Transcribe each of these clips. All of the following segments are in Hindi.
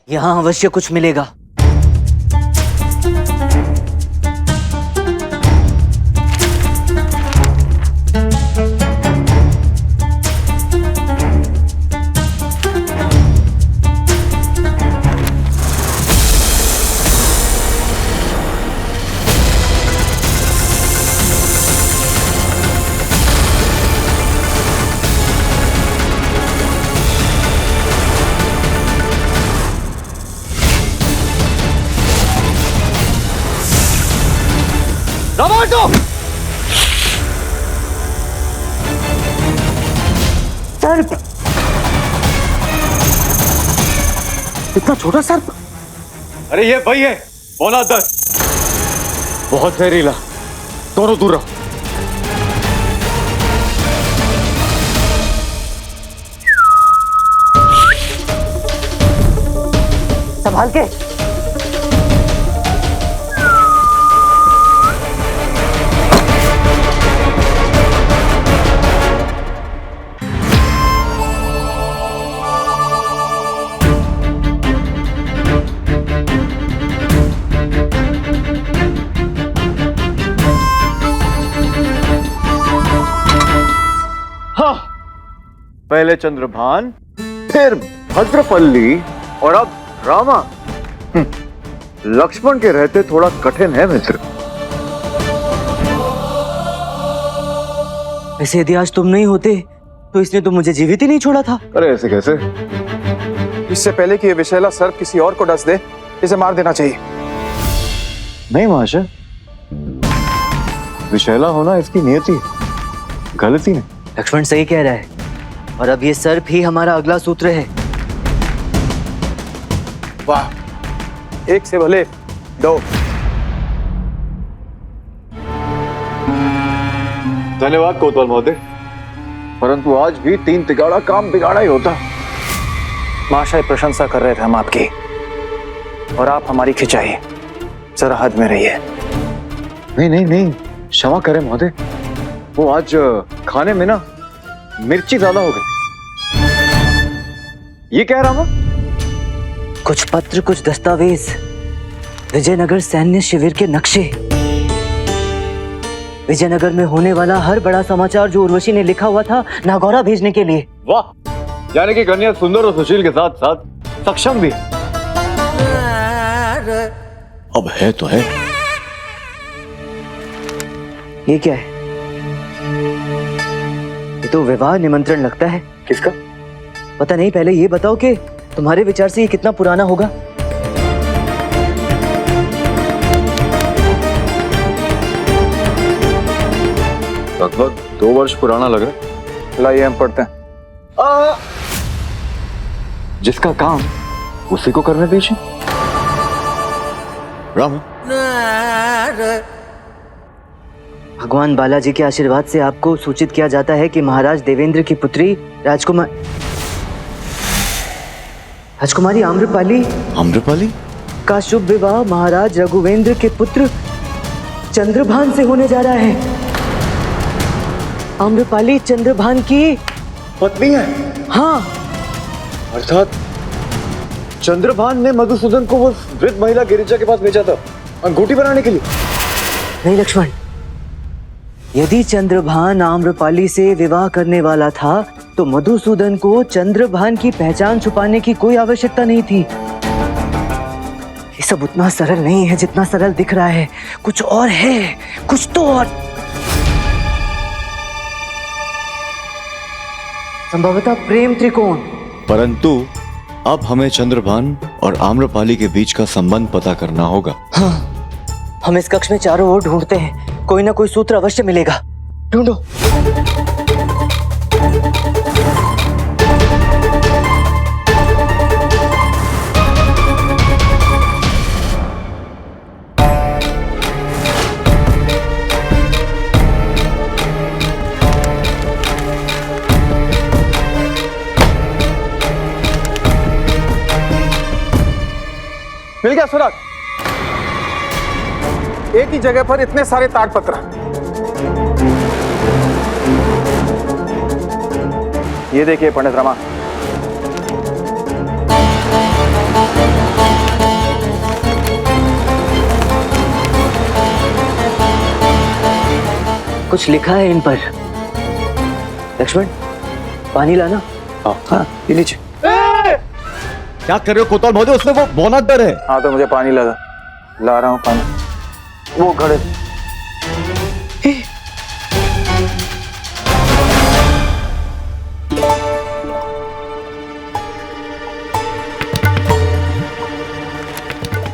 यहाँ अवश्य कुछ मिलेगा। रॉबर्टो! सर्प! इतना छोटा सर्प? अरे ये वही है, मौला 10। बहुत जहरीला, दोनों दूर रहो। संभाल के। पहले चंद्रभान, फिर भद्रपल्ली और अब रामा। लक्ष्मण के रहते थोड़ा कठिन है मित्र। वैसे यदि आज तुम नहीं होते तो इसने तो मुझे जीवित ही नहीं छोड़ा था। अरे ऐसे कैसे? इससे पहले कि ये विषैला सर्प किसी और को डस दे, इसे मार देना चाहिए। नहीं महाशय, विषैला होना इसकी नियति है, गलती नहीं। लक्ष्मण सही कह रहा है, और अब ये सर्प ही हमारा अगला सूत्र है। वाह, एक से भले दो। धन्यवाद कोतवाल महोदय, परंतु आज भी 3 तिगाड़ा काम बिगाड़ा ही होता। महाशय प्रशंसा कर रहे थे हम आपकी, और आप हमारी खिंचाई। जरा हद में रहिए। नहीं नहीं नहीं, क्षमा करें महोदय, वो आज खाने में ना मिर्ची ज्यादा हो गई। ये क्या रामा? कुछ पत्र, कुछ दस्तावेज, विजयनगर सैन्य शिविर के नक्शे, विजयनगर में होने वाला हर बड़ा समाचार जो उर्वशी ने लिखा हुआ था नागौरा भेजने के लिए। वाह, यानी कि कन्या सुंदर और सुशील के साथ साथ सक्षम भी है। अब है तो है। ये क्या है? ये तो विवाह निमंत्रण लगता है। किसका? पता नहीं, पहले ये बताओ कि तुम्हारे विचार से ये कितना पुराना होगा? लगभग 2 वर्ष पुराना लग रहा है। लाइए हम पढ़ते हैं। जिसका काम उसी को करने दीजिए। राम, भगवान बालाजी के आशीर्वाद से आपको सूचित किया जाता है कि महाराज देवेंद्र की पुत्री राजकुमारी आम्रपाली आम्रपाली का शुभ विवाह महाराज रघुवेंद्र के पुत्र चंद्रभान से होने जा रहा है। आम्रपाली चंद्रभान की पत्नी है। हाँ, अर्थात चंद्रभान ने मधुसूदन को वो वृद्ध महिला गिरिजा के पास भेजा था अंगूठी बनाने के लिए। नहीं लक्ष्मण, यदि चंद्रभान आम्रपाली से विवाह करने वाला था तो मधुसूदन को चंद्रभान की पहचान छुपाने की कोई आवश्यकता नहीं थी। ये सब उतना सरल नहीं है जितना सरल दिख रहा है। कुछ और है, कुछ तो और। संभवतः प्रेम त्रिकोण। परंतु अब हमें चंद्रभान और आम्रपाली के बीच का संबंध पता करना होगा। हाँ, हम इस कक्ष में चारों ओर ढूंढते हैं, कोई ना कोई सूत्र अवश्य मिलेगा। ढूंढो। मिल गया सुराग। एक ही जगह पर इतने सारे ताड़पत्र। ये देखिए पंडित रमा। कुछ लिखा है इन पर। लक्ष्मण, पानी लाना। हाँ ये लीजिए। क्या कर रहे हो कोतवाल महोदय? उसमें वो बौना डर है। हाँ तो मुझे पानी लगा, ला रहा हूँ पानी। वो घड़े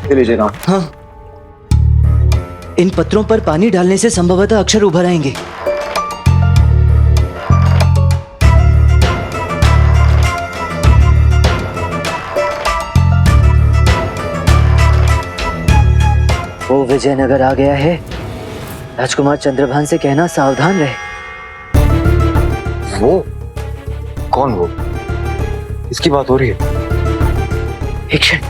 ये लीजिए ना। हाँ, इन पत्रों पर पानी डालने से संभवतः अक्षर उभर आएंगे। वो विजयनगर आ गया है। राजकुमार चंद्रभान से कहना सावधान रहे। वो कौन? वो किसकी बात हो रही है? एक क्षण।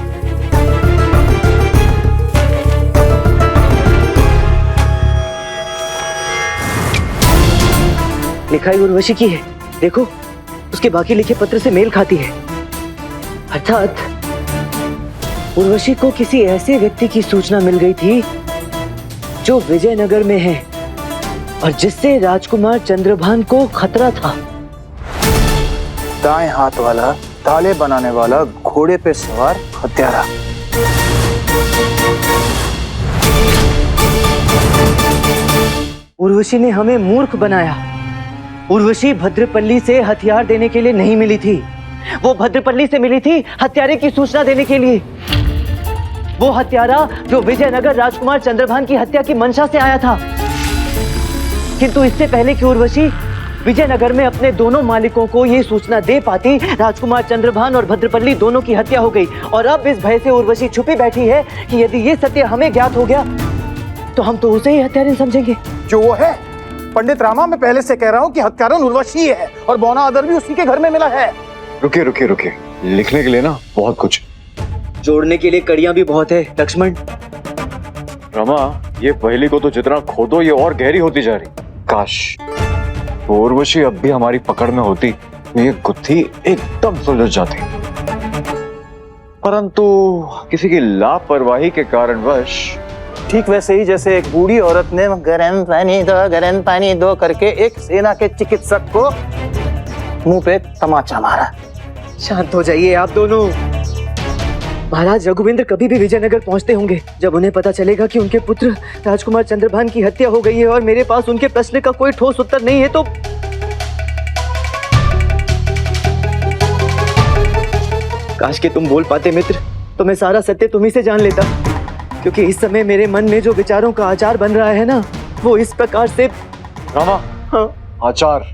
लिखाई उर्वशी की है। देखो, उसके बाकी लिखे पत्र से मेल खाती है। अर्थात उर्वशी को किसी ऐसे व्यक्ति की सूचना मिल गई थी जो विजयनगर में है और जिससे राजकुमार चंद्रभान को खतरा था। दाएं हाथ वाला, ताले बनाने वाला, घोड़े पे सवार हत्यारा। उर्वशी ने हमें मूर्ख बनाया। उर्वशी भद्रपल्ली से हथियार देने के लिए नहीं मिली थी। वो भद्रपल्ली से मिली थी हत्यारे की सूचना देने के लिए। वो हत्यारा जो विजयनगर राजकुमार चंद्रभान की हत्या की मंशा से आया था। किंतु इससे पहले कि उर्वशी विजयनगर में अपने दोनों मालिकों को ये सूचना दे पाती, राजकुमार चंद्रभान और भद्रपल्ली दोनों की हत्या हो गई। और अब इस भय से उर्वशी छुपी बैठी है कि यदि ये सत्य हमें ज्ञात हो गया तो हम तो उसे ही हत्यारे समझेंगे। जो वो है पंडित रामा, मैं पहले से कह रहा हूँ कि हत्यारन उर्वशी है और बौना आदर भी उसी के घर में मिला है। रुकिए रुकिए रुकिए, लिखने के लिए ना बहुत कुछ, जोड़ने के लिए कड़ियां भी बहुत है लक्ष्मण। रमा, ये पहेली को तो जितना खोदो ये और गहरी होती जा रही। काश वो उर्वशी अब भी हमारी पकड़ में होती तो ये गुत्थी एकदम सुलझ जाती, परंतु किसी की लापरवाही के कारणवश। ठीक वैसे ही जैसे एक बूढ़ी औरत ने गरम पानी दो करके एक सेना के चिकित्सक को मुंह पे तमाचा मारा। शांत हो जाइए आप दोनों। महाराज रघुवींद्र कभी भी विजयनगर पहुंचते होंगे। जब उन्हें पता चलेगा कि उनके पुत्र राजकुमार चंद्रभान की हत्या हो गई है और मेरे पास उनके प्रश्न का कोई ठोस उत्तर नहीं है, तो काश के तुम बोल पाते मित्र, तो मैं सारा सत्य तुम्ही से जान लेता। क्योंकि इस समय मेरे मन में जो विचारों का आचार बन रहा है ना, वो इस प्रकार से। रमा, हाँ, आचार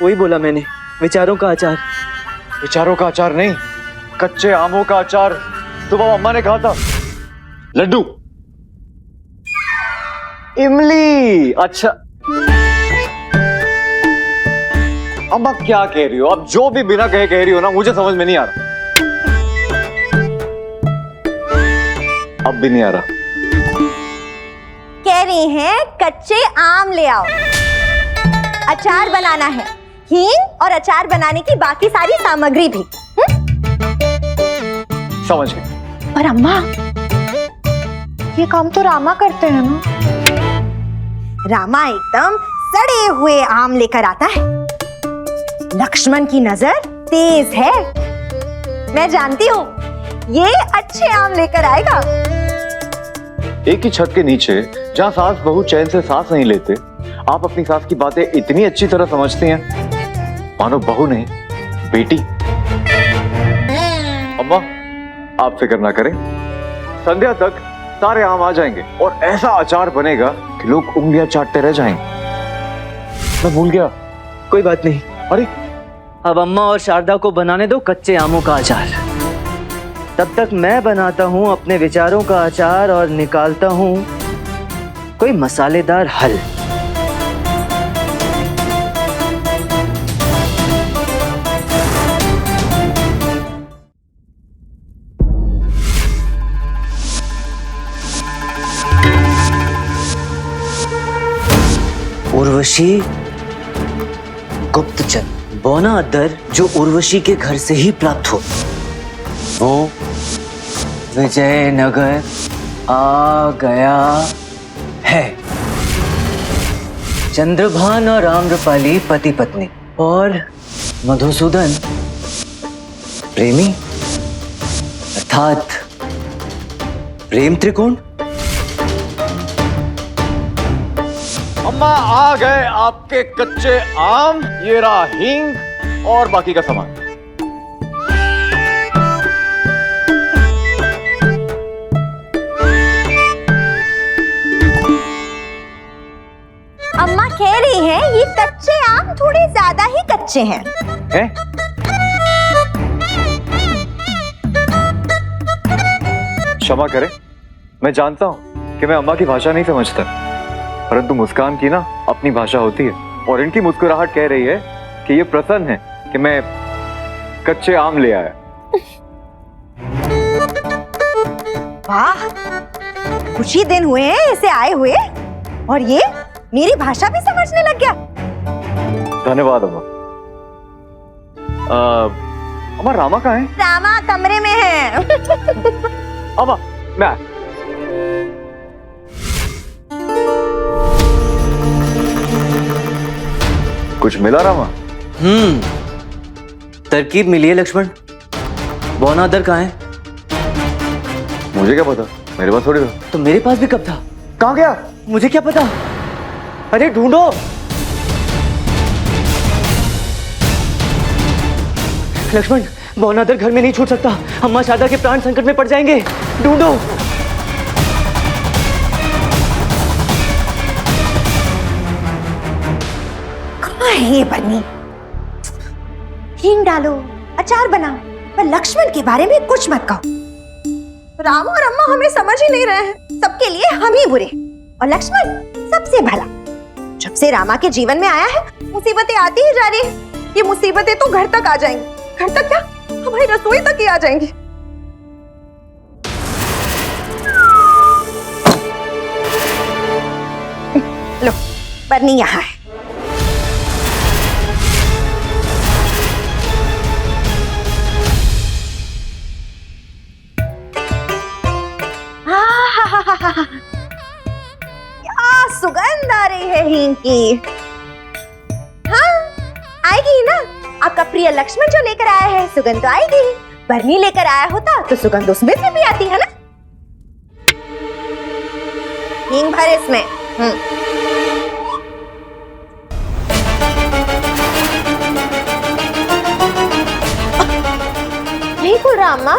वही बोला मैंने, विचारों का आचार। विचारों का अचार नहीं, कच्चे आमों का अचार। सुबह अम्मा ने कहा था। लड्डू, इमली। अच्छा अम्मा क्या कह रही हो? अब जो भी बिना कहे कह रही हो ना, मुझे समझ में नहीं आ रहा। अब भी नहीं आ रहा। कह रही हैं कच्चे आम ले आओ, अचार बनाना है, हींग और अचार बनाने की बाकी सारी सामग्री भी। समझ गए। पर अम्मा, ये काम तो रामा करते हैं ना। रामा एकदम सड़े हुए आम लेकर आता है। लक्ष्मण की नजर तेज है, मैं जानती हूँ ये अच्छे आम लेकर आएगा। एक ही छत के नीचे जहाँ सास बहू चैन से सांस नहीं लेते, आप अपनी सास की बातें इतनी अच्छी तरह समझती हैं मानो बहू नहीं बेटी। अम्मा आप फिक्र ना करें, संध्या तक सारे आम आ जाएंगे और ऐसा अचार बनेगा कि लोग उंगलियां चाटते रह जाएंगे। मैं भूल गया। कोई बात नहीं। अरे अब अम्मा और शारदा को बनाने दो कच्चे आमों का अचार। तब तक मैं बनाता हूँ अपने विचारों का अचार और निकालता हूँ कोई मसालेदार हल। उर्वशी गुप्तचर बौना अदर जो उर्वशी के घर से ही प्राप्त हो, वो विजयनगर आ गया है। चंद्रभान और आम्रपाली पति पत्नी और मधुसूदन प्रेमी अर्थात प्रेम त्रिकोण। अम्मा आ गए आपके कच्चे आम, ये रहा हींग और बाकी का सामान। अम्मा कह रही है ये कच्चे आम थोड़े ज्यादा ही कच्चे हैं। हैं? क्षमा करें, मैं जानता हूं कि मैं अम्मा की भाषा नहीं समझता, परंतु मुस्कान की ना अपनी भाषा होती है और इनकी मुस्कुराहट कह रही है कि ये प्रसन्न है कि मैं कच्चे आम ले आया। वाह, कुछ ही दिन हुए हैं इसे आए हुए और ये मेरी भाषा भी समझने लग गया। धन्यवाद अम्मा। अम्मा रामा कहाँ है? रामा कमरे में है। अम्मा मैं कुछ मिला रामा? तरकीब मिली है लक्ष्मण। बौनादर कहाँ है? मुझे क्या पता, मेरे पास थोड़ी था। तो मेरे पास भी कब था? कहाँ गया? मुझे क्या पता। अरे ढूंढो। लक्ष्मण, बौनादर घर में नहीं छूट सकता। अम्मा शारदा के प्राण संकट में पड़ जाएंगे। ढूंढो। कहाँ है ये बन्नी? हींग डालो, अचार बनाओ, पर लक्ष्मण के बारे में कुछ मत कहो। राम और अम्मा हमें समझ ही नहीं रहे हैं। सबके लिए हम ही बुरे और लक्ष्मण सबसे भला। जब से रामा के जीवन में आया है मुसीबतें आती ही जा रही है। ये मुसीबतें तो घर तक आ जाएंगी। घर तक क्या, हमारी रसोई तक ही आ जाएंगी। लो, बन्नी यहाँ है। क्या सुगंध आ रही है हींग की। हाँ, आएगी ही ना। आपका प्रिय लक्ष्मण जो लेकर आया है सुगंध तो आएगी ही। बरनी लेकर आया होता तो सुगंध उसमें से भी आती है ना। हींग भर इसमें। नहीं खुल रहा अम्मा।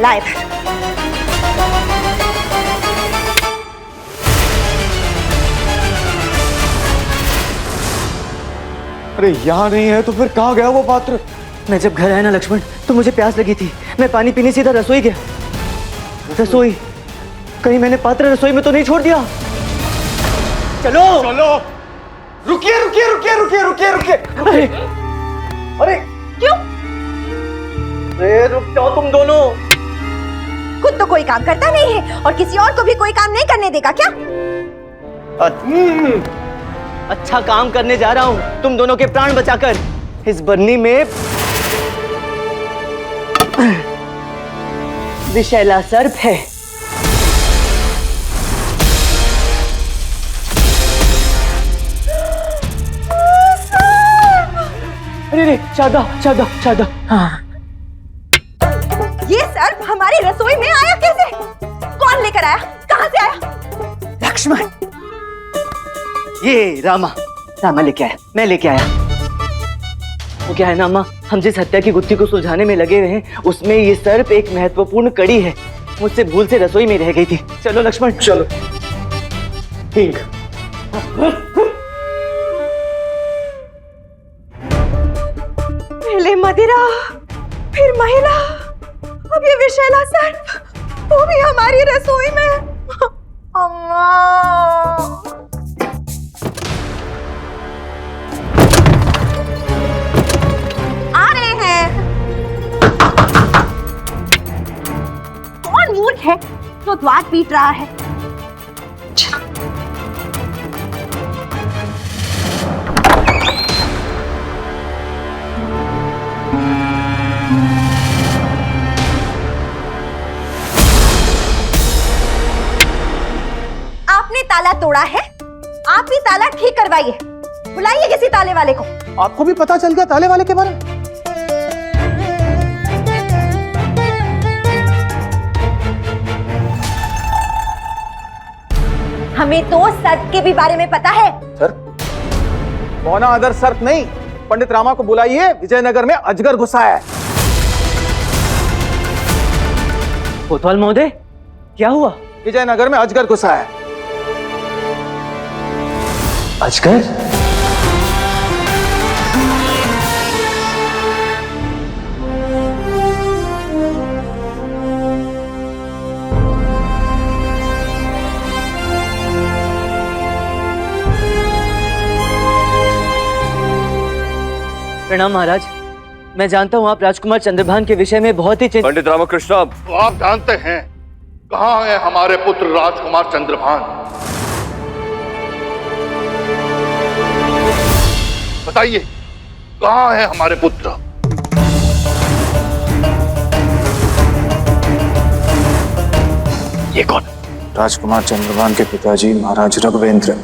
लाए भर। अरे यहाँ नहीं है तो फिर कहाँ गया वो पात्र? मैं जब घर आया ना लक्ष्मण, तो मुझे प्यास लगी थी। मैं पानी पीने सीधा रसोई गया। रसोई? कहीं मैंने पात्र रसोई में तो नहीं छोड़ दिया? चलो चलो, रुकिए रुकिए रुकिए रुकिए रुकिए रुकिए। अरे अरे क्यों? अरे रुक जाओ तुम दोनों। खुद तो कोई काम करता नहीं है और किसी और को भी कोई काम नहीं करने देगा क्या? अच्छा काम करने जा रहा हूँ तुम दोनों के प्राण बचाकर। इस बरनी में विषैला सर्प है। अरे शारदा शारदा शारदा। हाँ, ये सर्प हमारी रसोई में आया कैसे? कौन लेकर आया? कहां से आया? लक्ष्मण। ये रामा लेके आया। मैं लेके आया। वो क्या है ना अम्मा, हम जिस हत्या की गुत्थी को सुलझाने में लगे हुए हैं उसमें ये सर्प एक महत्वपूर्ण कड़ी है। मुझसे भूल से रसोई में रह गई थी। चलो लक्ष्मण चलो। ठीक। पहले मदिरा, फिर महिला, अब ये विषैला सर्प, वो भी हमारी रसोई में। अम्मा। आ रहे हैं। कौन मूर्ख है जो द्वार पीट रहा है? ताला तोड़ा है, आप ही ताला ठीक करवाइए। बुलाइए किसी ताले वाले को। आपको भी पता चल गया ताले वाले के बारे में? हमें तो सर्प के भी बारे में पता है। सर्प? कौना अदर सर्प नहीं, पंडित रामा को बुलाइए, विजयनगर में अजगर घुसा है। कोतवाल महोदय, क्या हुआ? विजयनगर में अजगर घुसा है। अजगर? प्रणाम महाराज। मैं जानता हूँ आप राजकुमार चंद्रभान के विषय में बहुत ही पंडित रामकृष्ण, तो आप जानते हैं कहाँ है हमारे पुत्र राजकुमार चंद्रभान? बताइए, कहाँ है हमारे पुत्र? ये कौन? राजकुमार चंद्रभान के पिताजी महाराज राघवेंद्र।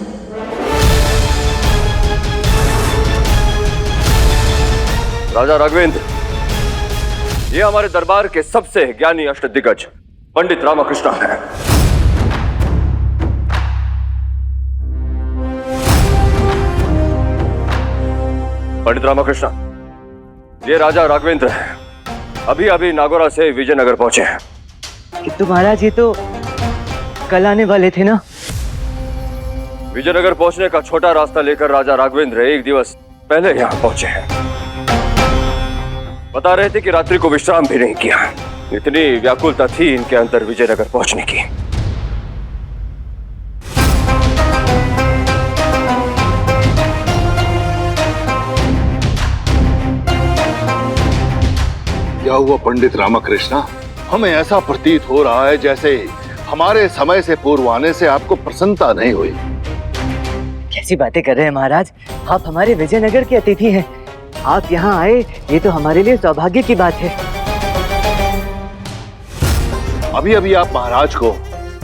राजा राघवेंद्र, ये हमारे दरबार के सबसे ज्ञानी अष्टदिग्गज पंडित रामकृष्ण हैं। पंडित रामकृष्ण, ये राजा राघवेंद्र हैं। अभी अभी नागौरा से विजयनगर पहुंचे हैं। किंतु महाराज, ये तो कल आने वाले थे ना? विजयनगर पहुंचने का छोटा रास्ता लेकर राजा राघवेंद्र एक दिवस पहले यहाँ पहुंचे हैं। बता रहे थे कि रात्रि को विश्राम भी नहीं किया। इतनी व्याकुलता थी इनके अंदर विजयनगर पहुंचने की। क्या हुआ पंडित रामकृष्ण? हमें ऐसा प्रतीत हो रहा है जैसे हमारे समय से पूर्व आने से आपको प्रसन्नता नहीं हुई। कैसी बातें कर रहे हैं महाराज? आप हमारे विजयनगर के अतिथि हैं। आप यहाँ आए, ये तो हमारे लिए सौभाग्य की बात है। अभी अभी आप महाराज को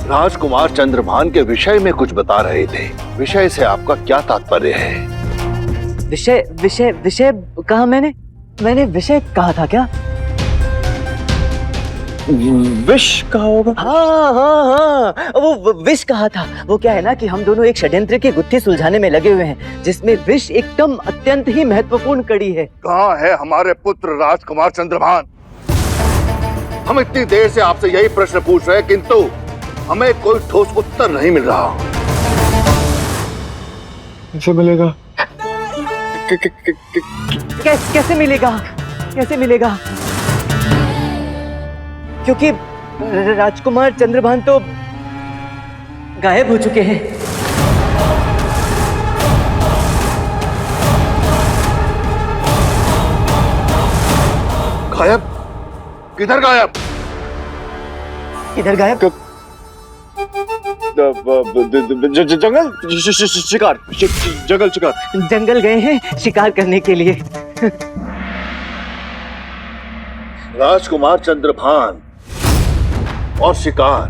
राजकुमार चंद्रभान के विषय में कुछ बता रहे थे। विषय से आपका क्या तात्पर्य है? विषय विषय विषय कहा? मैंने विषय कहा था क्या? विष कहा होगा। हाँ, वो विष कहा था। वो क्या है ना कि हम दोनों एक षड्यंत्र की गुत्थी सुलझाने में लगे हुए हैं, जिसमें विष एकदम अत्यंत ही महत्वपूर्ण कड़ी है। कहाँ है हमारे पुत्र राजकुमार चंद्रभान? हम इतनी देर से आपसे यही प्रश्न पूछ रहे हैं, किंतु हमें कोई ठोस उत्तर नहीं मिल रहा। कैसे मिलेगा? कैसे मिलेगा? कैसे मिलेगा? क्योंकि राजकुमार चंद्रभान तो गायब हो चुके हैं। गायब? किधर गायब? किधर गायब? जंगल शिकार, जंगल शिकार। जंगल गए हैं शिकार करने के लिए। राजकुमार चंद्रभान और शिकार।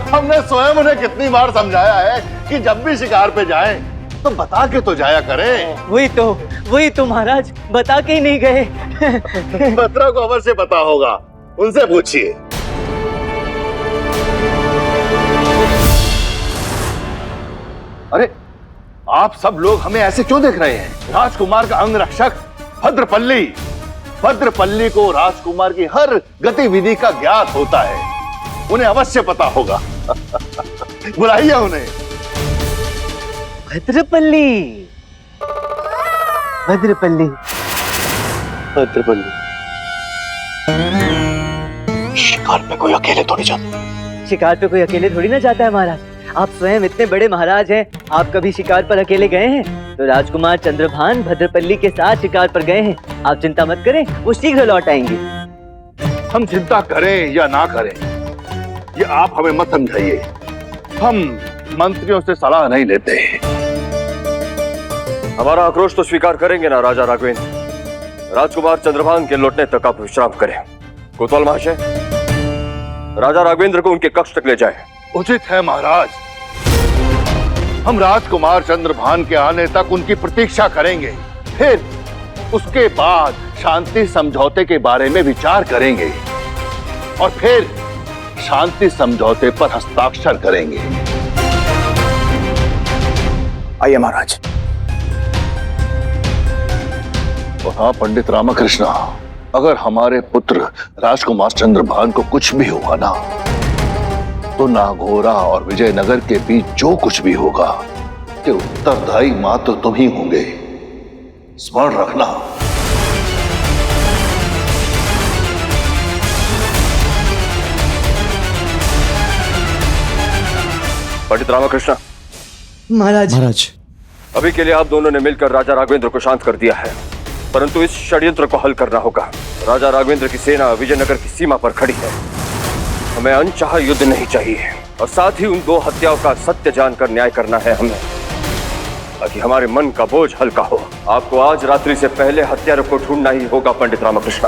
हमने स्वयं उन्हें कितनी बार समझाया है कि जब भी शिकार पे जाएं तो बता के तो जाया करें। वही तो महाराज, बता के ही नहीं गए। बत्रा को अवश्य पता होगा, उनसे पूछिए। अरे आप सब लोग हमें ऐसे क्यों देख रहे हैं? राजकुमार का अंग रक्षक भद्रपल्ली को राजकुमार की हर गतिविधि का ज्ञात होता है। उन्हें अवश्य पता होगा। बुलाइए उन्हें। भद्रपल्ली। शिकार पे कोई अकेले थोड़ी जाता। शिकार पे कोई अकेले थोड़ी ना जाता है महाराज। आप स्वयं इतने बड़े महाराज हैं, आप कभी शिकार पर अकेले गए हैं? तो राजकुमार चंद्रभान भद्रपल्ली के साथ शिकार पर गए हैं। आप चिंता मत करें, वो शीघ्र लौट आएंगे। हम चिंता करें या ना करें, ये आप हमें मत समझाइए। हम मंत्रियों से सलाह नहीं लेते। हमारा आक्रोश तो स्वीकार करेंगे ना राजा राघवेंद्र? राजकुमार चंद्रभान के लौटने तक आप विश्राम करें। कोतवाल महाशय, राजा राघवेंद्र को उनके कक्ष तक ले जाए। उचित है महाराज। हम राजकुमार चंद्रभान के आने तक उनकी प्रतीक्षा करेंगे, फिर उसके बाद शांति समझौते के बारे में विचार करेंगे और फिर शांति समझौते पर हस्ताक्षर करेंगे। आइए महाराज। और हाँ पंडित रामकृष्ण, अगर हमारे पुत्र राजकुमार चंद्रभान को कुछ भी हुआ ना, तो नागौरा और विजयनगर के बीच जो कुछ भी होगा कि उत्तरदायी मात्र तुम ही होंगे, स्मरण रखना। पंडित रामकृष्ण। महाराज। महाराज, अभी के लिए आप दोनों ने मिलकर राजा राघवेंद्र को शांत कर दिया है, परंतु इस षड्यंत्र को हल करना होगा। राजा राघवेंद्र की सेना विजयनगर की सीमा पर खड़ी है। हमें अनचाहा युद्ध नहीं चाहिए और साथ ही उन 2 हत्याओं का सत्य जानकर न्याय करना है हमें, ताकि हमारे मन का बोझ हल्का हो। आपको आज रात्रि से पहले हत्यारों को ढूंढना ही होगा पंडित रामकृष्ण।